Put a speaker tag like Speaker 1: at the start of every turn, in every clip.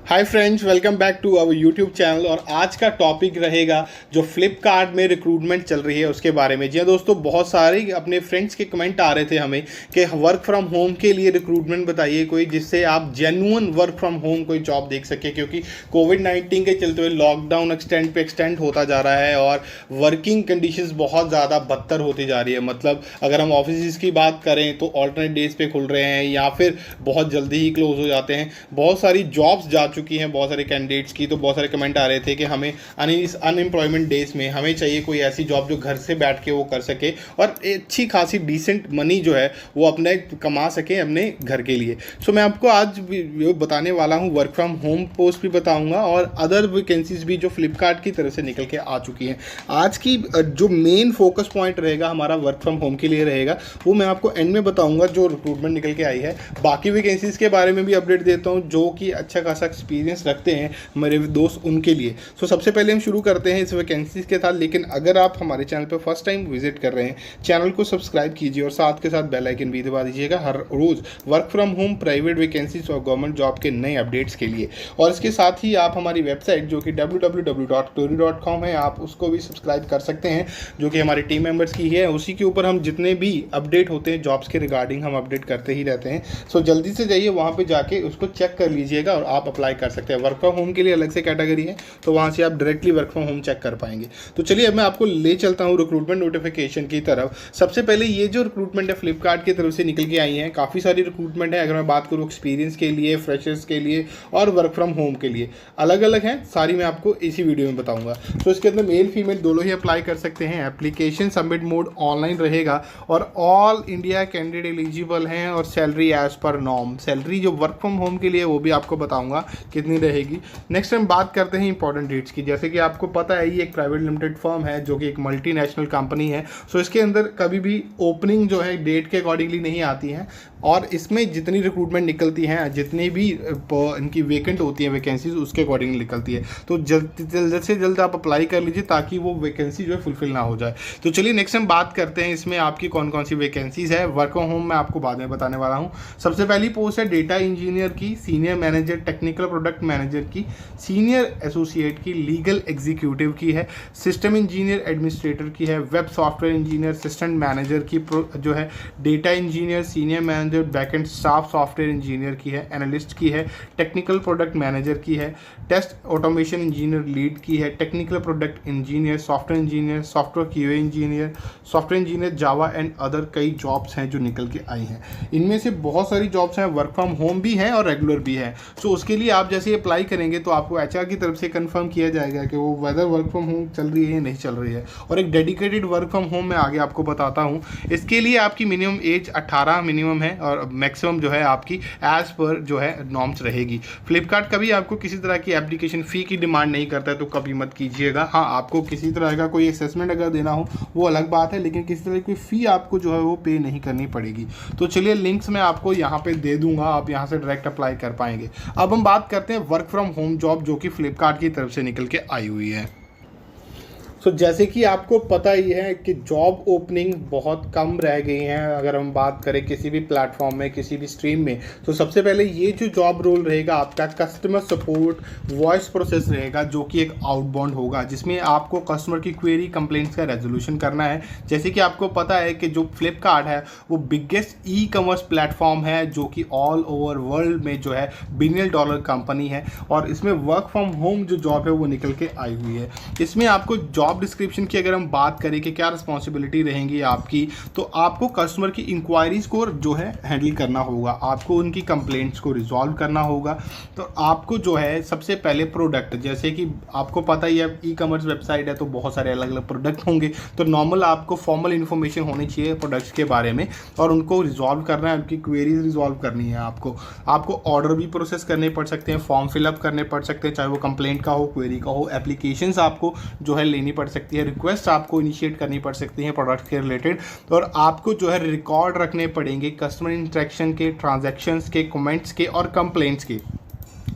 Speaker 1: Hi friends, welcome back to our YouTube channel. और आज का टॉपिक रहेगा जो फ्लिपकार्ट में रिक्रूटमेंट चल रही है उसके बारे में। जी हाँ दोस्तों, बहुत सारे अपने फ्रेंड्स के कमेंट आ रहे थे हमें कि वर्क फ्रॉम होम के लिए रिक्रूटमेंट बताइए कोई, जिससे आप जेन्युइन वर्क फ्रॉम होम कोई जॉब देख सके, क्योंकि कोविड-19 के चलते हुए लॉकडाउन एक्सटेंड होता जा रहा है और वर्किंग कंडीशंस बहुत ज़्यादा बदतर होती जा रही है। मतलब अगर हम ऑफिस की बात करें तो ऑल्टरनेट डेज पे खुल रहे हैं या फिर बहुत जल्दी ही क्लोज हो जाते हैं। बहुत सारी जॉब्स जा चुकी हैं बहुत सारे कैंडिडेट्स की। तो बहुत सारे कमेंट आ रहे थे कि हमें इस अनएम्प्लॉयमेंट डेज में हमें चाहिए कोई ऐसी जॉब जो घर से बैठ के वो कर सके और अच्छी खासी डिसेंट मनी जो है वो अपने कमा सके अपने घर के लिए। सो मैं आपको आज बताने वाला हूँ, वर्क फ्रॉम होम पोस्ट भी बताऊँगा और अदर वैकेंसीज भी जो फ्लिपकार्ट की तरफ से निकल के आ चुकी हैं। आज की जो मेन फोकस पॉइंट रहेगा हमारा वर्क फ्रॉम होम के लिए रहेगा, वो मैं आपको एंड में बताऊँगा जो रिक्रूटमेंट निकल के आई है। बाकी वैकेंसीज के बारे में भी अपडेट देता हूँ जो कि अच्छा खासा एक्सपीरियंस रखते हैं मेरे दोस्त उनके लिए। सो सबसे पहले हम शुरू करते हैं इस वैकेंसीज के साथ। लेकिन अगर आप हमारे चैनल पर फर्स्ट टाइम विजिट कर रहे हैं, चैनल को सब्सक्राइब कीजिए और साथ के साथ बेल आइकन भी दबा दीजिएगा हर रोज़ work from home, private vacancies और गवर्नमेंट जॉब के नए अपडेट्स के लिए। और इसके साथ ही आप हमारी वेबसाइट जो कि www.tory.com है, आप उसको भी सब्सक्राइब कर सकते हैं, जो कि हमारी टीम मेंबर्स की है। उसी के ऊपर हम जितने भी अपडेट होते हैं जॉब्स के रिगार्डिंग हम अपडेट करते ही रहते हैं। सो जल्दी से जाइए वहाँ पे जाके उसको चेक कर लीजिएगा और आप अप्लाई कर सकते हैं। वर्क फ्रॉम होम के लिए अलग से कैटेगरी है, तो वहाँ से आप directly work from home check कर पाएंगे। तो चलिए अब मैं आपको ले चलता हूँ रिक्रूटमेंट नोटिफिकेशन की तरफ। सबसे पहले ये जो रिक्रूटमेंट है फ्लिपकार्ट की तरफ से निकल के आई है, काफ़ी सारी रिक्रूटमेंट है। अगर मैं बात करूँ एक्सपीरियंस के लिए, फ्रेशर्स के लिए और वर्क फ्रॉम होम के लिए, अलग अलग हैं सारी, मैं आपको इसी वीडियो में बताऊँगा। तो इसके अंदर मेल फीमेल दोनों ही अप्लाई कर सकते हैं। एप्लीकेशन सबमिट मोड ऑनलाइन रहेगा और ऑल इंडिया कैंडिडेट एलिजिबल हैं और salary as per norm. Salary जो वर्क फ्रॉम होम के लिए वो भी आपको बताऊंगा कितनी रहेगी। नेक्स्ट हम बात करते हैं इंपॉर्टेंट डेट्स की। जैसे कि आपको पता है ये एक प्राइवेट लिमिटेड फर्म है जो कि एक मल्टीनेशनल कंपनी है। सो इसके अंदर कभी भी ओपनिंग जो है डेट के अकॉर्डिंगली नहीं आती है और इसमें जितनी रिक्रूटमेंट निकलती हैं, जितनी भी इनकी वेकेंट होती है वैकेंसीज, उसके अकॉर्डिंग निकलती है। तो जल्द से जल्द आप अप्लाई कर लीजिए ताकि वो वैकेंसी जो है फुलफिल ना हो जाए। तो चलिए नेक्स्ट हम बात करते हैं इसमें आपकी कौन कौन सी वैकेंसीज है। वर्क फ्रॉम होम मैं आपको बाद में बताने वाला हूँ। सबसे पहली पोस्ट है डेटा इंजीनियर की, senior manager, technical product manager की, सीनियर एसोसिएट की, लीगल एग्जीक्यूटिव की है, सिस्टम इंजीनियर एडमिनिस्ट्रेटर की है, web software engineer, assistant manager की जो है, data engineer, senior manager backend staff software engineer की है, एनालिस्ट की है, टेक्निकल प्रोडक्ट मैनेजर की है, टेस्ट ऑटोमेशन इंजीनियर लीड की है, technical product engineer, software QA engineer, software engineer Java and other कई जॉब्स हैं जो निकल के आई हैं। इनमें से बहुत सारी जॉब्स हैं, वर्क फ्रॉम होम भी हैं और रेगुलर भी है। सो उसके लिए आप जैसे अप्लाई करेंगे तो आपको एचआर की तरफ से कंफर्म किया जाएगा कि वो वेदर वर्क फ्रॉम होम चल रही है या नहीं चल रही है। और एक डेडिकेटेड वर्क फ्रॉम होम मैं आगे आपको बताता हूँ। इसके लिए आपकी मिनिमम एज 18 मिनिमम है और मैक्सिमम जो है आपकी एज पर जो है नॉर्म्स रहेगी। फ्लिपकार्ट कभी आपको किसी तरह की एप्लीकेशन फ़ी की डिमांड नहीं करता है, तो कभी मत कीजिएगा। हाँ, आपको किसी तरह का कोई असेसमेंट अगर देना हो वो अलग बात है, लेकिन किसी तरह की फ़ी आपको जो है वो पे नहीं करनी पड़ेगी। तो चलिए लिंक्स मैं आपको यहाँ पे दे दूंगा, आप यहाँ से डायरेक्ट अप्लाई कर पाएंगे। अब हम बात करते हैं वर्क फ्रॉम होम जॉब जो कि फ्लिपकार्ट की तरफ से निकल के आई हुई है। सो जैसे कि आपको पता ही है कि जॉब ओपनिंग बहुत कम रह गई हैं। अगर हम बात करें किसी भी प्लेटफॉर्म में, किसी भी स्ट्रीम में, तो सबसे पहले ये जो जॉब रोल रहेगा आपका कस्टमर सपोर्ट वॉइस प्रोसेस रहेगा, जो कि एक आउटबाउंड होगा, जिसमें आपको कस्टमर की क्वेरी कंप्लेंट्स का रेजोल्यूशन करना है। जैसे कि आपको पता है कि जो फ्लिपकार्ट है वो बिगेस्ट ई कॉमर्स प्लेटफॉर्म है जो कि ऑल ओवर वर्ल्ड में जो है बिलियन डॉलर कंपनी है और इसमें वर्क फ्रॉम होम जो जॉब है वो निकल के आई हुई है। इसमें आपको जॉब डिस्क्रिप्शन की अगर हम बात करें कि क्या रिस्पॉन्सिबिलिटी रहेंगी आपकी, तो आपको कस्टमर की इंक्वायरीज को जो है हैंडल करना होगा, आपको उनकी कंप्लेंट्स को रिजॉल्व करना होगा। तो आपको जो है सबसे पहले प्रोडक्ट, जैसे कि आपको पता ही है ई कॉमर्स वेबसाइट है तो बहुत सारे अलग अलग प्रोडक्ट होंगे, तो नॉर्मल आपको फॉर्मल इन्फॉर्मेशन होनी चाहिए प्रोडक्ट्स के बारे में और उनको रिजॉल्व करना है, उनकी क्वेरीज रिजॉल्व करनी है। आपको ऑर्डर भी प्रोसेस करने पड़ सकते हैं, फॉर्म फिलअप करने पड़ सकते हैं, चाहे वो कंप्लेंट का हो, क्वेरी का हो, एप्लीकेशंस आपको जो है लेनी पड़ सकती है, रिक्वेस्ट आपको इनिशिएट करनी पड़ सकती है प्रोडक्ट के रिलेटेड। और आपको जो है रिकॉर्ड रखने पड़ेंगे कस्टमर इंटरेक्शन के, ट्रांजैक्शंस के, कमेंट्स के और कंप्लेंट्स के।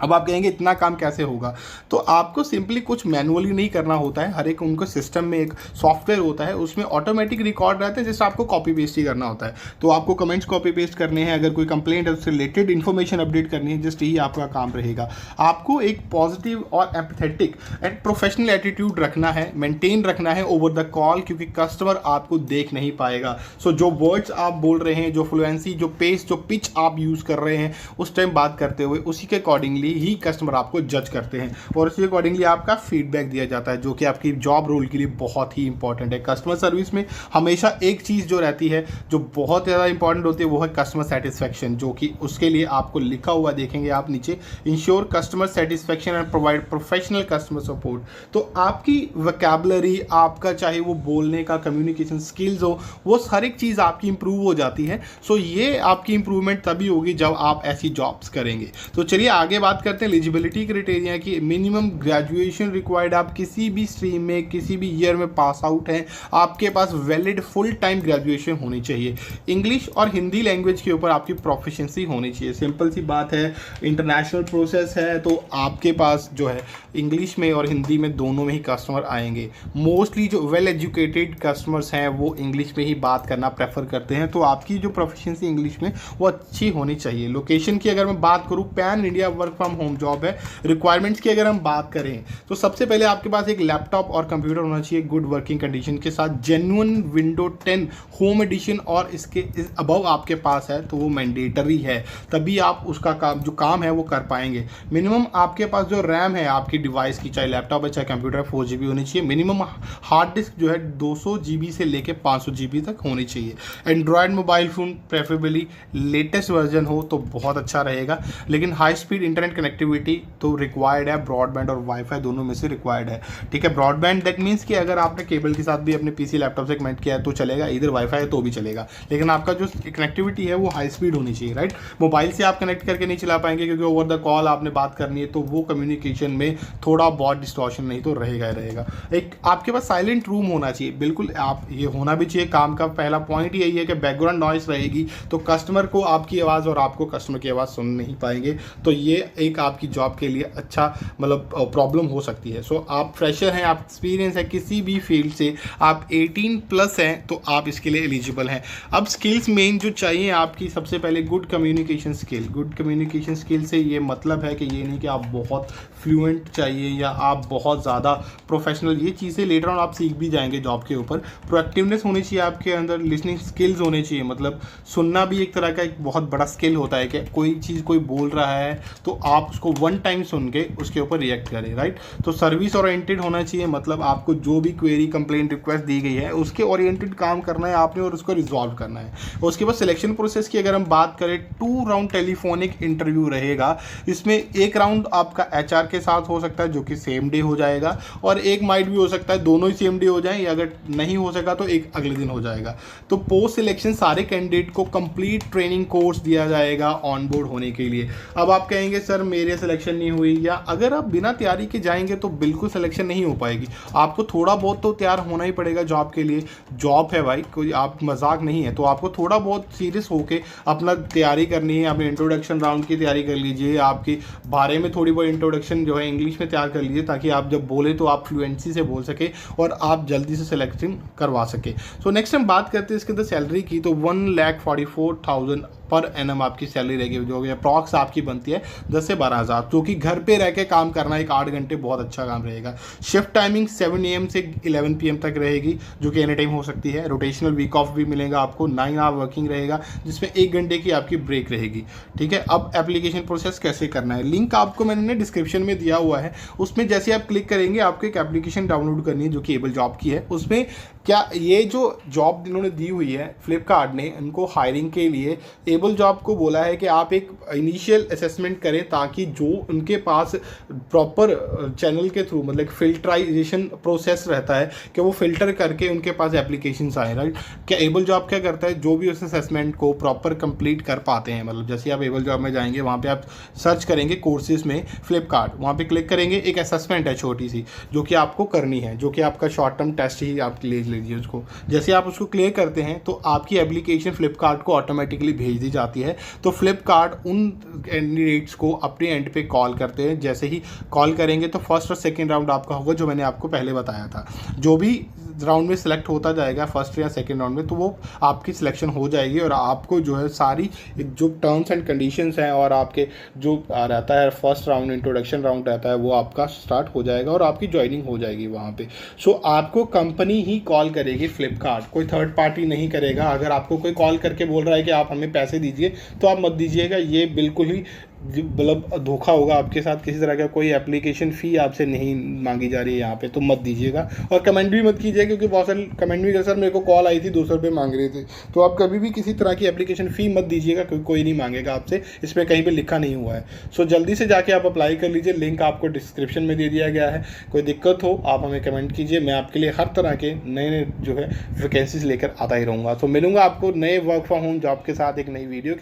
Speaker 1: अब आप कहेंगे इतना काम कैसे होगा, तो आपको सिंपली कुछ मैनुअली नहीं करना होता है। हर एक उनको सिस्टम में एक सॉफ्टवेयर होता है, उसमें ऑटोमेटिक रिकॉर्ड रहते हैं, जैसे आपको कॉपी पेस्ट ही करना होता है। तो आपको कमेंट्स कॉपी पेस्ट करने हैं, अगर कोई कंप्लेंट है उससे रिलेटेड इन्फॉर्मेशन अपडेट करनी है, जस्ट यही आपका काम रहेगा। आपको एक पॉजिटिव और एम्पैथेटिक एंड प्रोफेशनल एटीट्यूड रखना है, मेंटेन रखना है ओवर द कॉल, क्योंकि कस्टमर आपको देख नहीं पाएगा। सो जो वर्ड्स आप बोल रहे हैं, जो फ्लुएंसी, जो पेस, जो पिच आप यूज़ कर रहे हैं उस टाइम बात करते हुए, उसी के अकॉर्डिंगली ही कस्टमर आपको जज करते हैं और उसी अकॉर्डिंगली आपका फीडबैक दिया जाता है, जो कि आपकी जॉब रोल के लिए बहुत ही इंपॉर्टेंट है। कस्टमर सर्विस में हमेशा एक चीज़ जो रहती है, जो बहुत ज़्यादा इंपॉर्टेंट होती है, वो है कस्टमर सेटिस्फैक्शन, जो कि उसके लिए आपको लिखा हुआ देखेंगे आप नीचे, ensure customer satisfaction and provide professional customer support. तो आपकी वोकैबुलरी, आपका चाहे वो बोलने का कम्युनिकेशन स्किल्स हो, वो हर एक चीज़ आपकी इंप्रूव हो जाती है। सो ये आपकी इंप्रूवमेंट तभी होगी जब आप ऐसी जॉब्स करेंगे। तो चलिए आगे बात करते हैं एलिजिबिलिटी क्राइटेरिया की। मिनिमम ग्रेजुएशन रिक्वायर्ड, आप किसी भी स्ट्रीम में किसी भी ईयर में पास आउट हैं, आपके पास वैलिड फुल टाइम ग्रेजुएशन होनी चाहिए। इंग्लिश और हिंदी लैंग्वेज के ऊपर आपकी प्रोफिशिएंसी होनी चाहिए। सिंपल सी बात है, इंटरनेशनल प्रोसेस है, तो आपके पास जो है इंग्लिश में और हिंदी में दोनों में ही कस्टमर आएंगे। मोस्टली जो वेल एजुकेटेड कस्टमर्स हैं वो इंग्लिश में ही बात करना प्रेफर करते हैं, तो आपकी जो प्रोफिशिएंसी इंग्लिश में वो अच्छी होनी चाहिए। लोकेशन की अगर मैं बात करूँ, pan India work from home job है। रिक्वायरमेंट्स की अगर हम बात करें तो सबसे पहले आपके पास एक लैपटॉप और कंप्यूटर होना चाहिए गुड वर्किंग कंडीशन के साथ। जेन्युइन विंडो 10 होम एडिशन और इसके अबव आपके पास है तो वो मैंडेटरी है, तभी आप उसका काम है वो कर पाएंगे। मिनिमम आपके पास जो रैम है आपकी डिवाइस की, चाहे लैपटॉप है चाहे कंप्यूटर है, 4 GB होनी चाहिए। मिनिमम हार्ड डिस्क जो है 200 GB से लेके 500 GB तक होनी चाहिए। Android mobile phone preferably latest version हो तो बहुत अच्छा रहेगा, लेकिन हाई स्पीड इंटरनेट कनेक्टिविटी तो रिक्वायर्ड है। ब्रॉडबैंड और वाईफाई दोनों में से रिक्वायर्ड है, ठीक है। ब्रॉडबैंड दैट मीन्स कि अगर आपने केबल के साथ भी अपने PC लैपटॉप से कनेक्ट किया है तो चलेगा, इधर वाईफाई है तो भी चलेगा, लेकिन आपका जो कनेक्टिविटी है वो हाई स्पीड होनी चाहिए, राइट। मोबाइल से आप कनेक्ट करके नहीं चला पाएंगे क्योंकि ओवर द कॉल आपने बात करनी है, तो वो कम्युनिकेशन में थोड़ा बहुत डिस्टॉर्शन नहीं तो रहेगा ही रहेगा। एक आपके पास साइलेंट रूम होना चाहिए, बिल्कुल आप ये होना भी चाहिए। काम का पहला पॉइंट यही है कि बैकग्राउंड नॉइस रहेगी तो कस्टमर को आपकी आवाज़ और आपको कस्टमर की आवाज़ सुन नहीं पाएंगे, तो ये एक आपकी जॉब के लिए अच्छा मतलब प्रॉब्लम हो सकती है। सो आप फ्रेशर हैं, आप एक्सपीरियंस है किसी भी फील्ड से, आप 18+ हैं तो आप इसके लिए एलिजिबल हैं। अब स्किल्स मेन जो चाहिए आपकी, सबसे पहले good communication skill. Good communication skill से ये मतलब है कि ये नहीं कि आप बहुत फ्लुएंट चाहिए या आप बहुत ज़्यादा प्रोफेशनल, ये चीज़ें लेटर ऑन आप सीख भी जाएंगे जॉब के ऊपर। प्रोएक्टिवनेस होनी चाहिए आपके अंदर, लिसनिंग स्किल्स होने चाहिए, मतलब सुनना भी एक तरह का एक बहुत बड़ा स्किल होता है कि कोई चीज़ कोई बोल रहा है तो आप उसको वन टाइम सुन के उसके ऊपर रिएक्ट करें, राइट। तो सर्विस ओरिएंटेड होना चाहिए, मतलब आपको जो भी क्वेरी कंप्लेंट रिक्वेस्ट दी गई है उसके ओरिएंटेड काम करना है आपने और उसको रिजॉल्व करना है। उसके बाद सिलेक्शन प्रोसेस की अगर हम बात करें, 2 राउंड टेलीफोनिक इंटरव्यू रहेगा। इसमें एक राउंड आपका HR के साथ हो सकता है जो कि सेम डे हो जाएगा, और एक माइट भी हो सकता है दोनों ही सेम डे हो जाए, या अगर नहीं हो सका तो एक अगले दिन हो जाएगा। तो पोस्ट सिलेक्शन सारे कैंडिडेट को कंप्लीट ट्रेनिंग कोर्स दिया जाएगा ऑन बोर्ड होने के लिए। अब आप कहेंगे सर मेरे सिलेक्शन नहीं हुई, या अगर आप बिना तैयारी के जाएंगे तो बिल्कुल सिलेक्शन नहीं हो पाएगी। आपको थोड़ा बहुत तो तैयार होना ही पड़ेगा जॉब के लिए, जॉब है भाई, कोई आप मजाक नहीं है। तो आपको थोड़ा बहुत सीरियस होके अपना तैयारी करनी है। अपने इंट्रोडक्शन राउंड की तैयारी कर लीजिए, आपके बारे में थोड़ी बहुत इंट्रोडक्शन जो है इंग्लिश में तैयार कर लीजिए, ताकि आप जब बोले तो आप फ्लुएंसी से बोल सके और आप जल्दी से सिलेक्शन करवा सके। सो नेक्स्ट हम बात करते हैं इसके अंदर सैलरी की, तो 1,44,000 पर एनम आपकी सैलरी रहेगी, जो कि अप्रॉक्स आपकी बनती है 10 से 12,000, जो कि घर पे रह के काम करना, एक 8 घंटे बहुत अच्छा काम रहेगा। शिफ्ट टाइमिंग 7 AM से 11 PM तक रहेगी, जो कि एनी टाइम हो सकती है। रोटेशनल वीक ऑफ भी मिलेगा आपको, 9 आवर वर्किंग रहेगा, जिसमें 1 घंटे की आपकी ब्रेक रहेगी, ठीक है। अब एप्लीकेशन प्रोसेस कैसे करना है, लिंक आपको मैंने डिस्क्रिप्शन में दिया हुआ है, उसमें जैसे आप क्लिक करेंगे आपको एक एप्लीकेशन डाउनलोड करनी है जो कि एबल जॉब की है। उसमें क्या ये जो जॉब इन्होंने दी हुई है फ्लिपकार्ट ने इनको हायरिंग के लिए, एबल जॉब को बोला है कि आप एक इनिशियल असेसमेंट करें, ताकि जो उनके पास प्रॉपर चैनल के थ्रू, मतलब फिल्टराइजेशन प्रोसेस रहता है कि वो फिल्टर करके उनके पास एप्लीकेशंस आए, राइट। क्या एबल जॉब क्या करता है, जो भी उस असेसमेंट को प्रॉपर कंप्लीट कर पाते हैं, मतलब जैसे आप एबल जॉब में जाएंगे, वहाँ पे आप सर्च करेंगे कोर्सेज में फ्लिपकार्ट, वहाँ पे क्लिक करेंगे, एक असेसमेंट है छोटी सी जो कि आपको करनी है, जो कि आपका शॉर्ट टर्म टेस्ट ही आप ले लीजिए उसको। जैसे आप उसको क्लियर करते हैं तो आपकी एप्लीकेशन फ्लिपकार्ट को ऑटोमेटिकली भेज दी जाती है। तो फ्लिपकार्ट उन कैंडिडेट्स को अपने एंड पे कॉल करते हैं। जैसे ही कॉल करेंगे तो फर्स्ट और सेकंड राउंड आपका होगा, जो मैंने आपको पहले बताया था। जो भी राउंड में सिलेक्ट होता जाएगा फर्स्ट या सेकंड राउंड में, तो वो आपकी सिलेक्शन हो जाएगी और आपको जो है सारी जो टर्म्स एंड कंडीशंस हैं और आपके जो रहता है फर्स्ट राउंड इंट्रोडक्शन राउंड रहता है वो आपका स्टार्ट हो जाएगा और आपकी ज्वाइनिंग हो जाएगी वहाँ पे। सो आपको कंपनी ही कॉल करेगी फ्लिपकार्ट, कोई थर्ड पार्टी नहीं करेगा। अगर आपको कोई कॉल करके बोल रहा है कि आप हमें पैसे दीजिए तो आप मत दीजिएगा, ये बिल्कुल ही मतलब धोखा होगा आपके साथ। किसी तरह का कोई एप्लीकेशन फ़ी आपसे नहीं मांगी जा रही है यहाँ पे, तो मत दीजिएगा। और कमेंट भी मत कीजिए, क्योंकि बहुत सारे कमेंट भी कर सर मेरे को कॉल आई थी 200 रुपये मांग रहे थे। तो आप कभी भी किसी तरह की एप्लीकेशन फ़ी मत दीजिएगा, क्योंकि कोई नहीं मांगेगा आपसे, इसमें कहीं पर लिखा नहीं हुआ है। सो जल्दी से जाके आप अप्लाई कर लीजिए, लिंक आपको डिस्क्रिप्शन में दे दिया गया है। कोई दिक्कत हो आप हमें कमेंट कीजिए, मैं आपके लिए हर तरह के नए नए जो है वैकेंसीज लेकर आता ही रहूँगा। तो मिलूंगा आपको नए वर्क फ्रॉम होम जॉब के साथ एक नई वीडियो के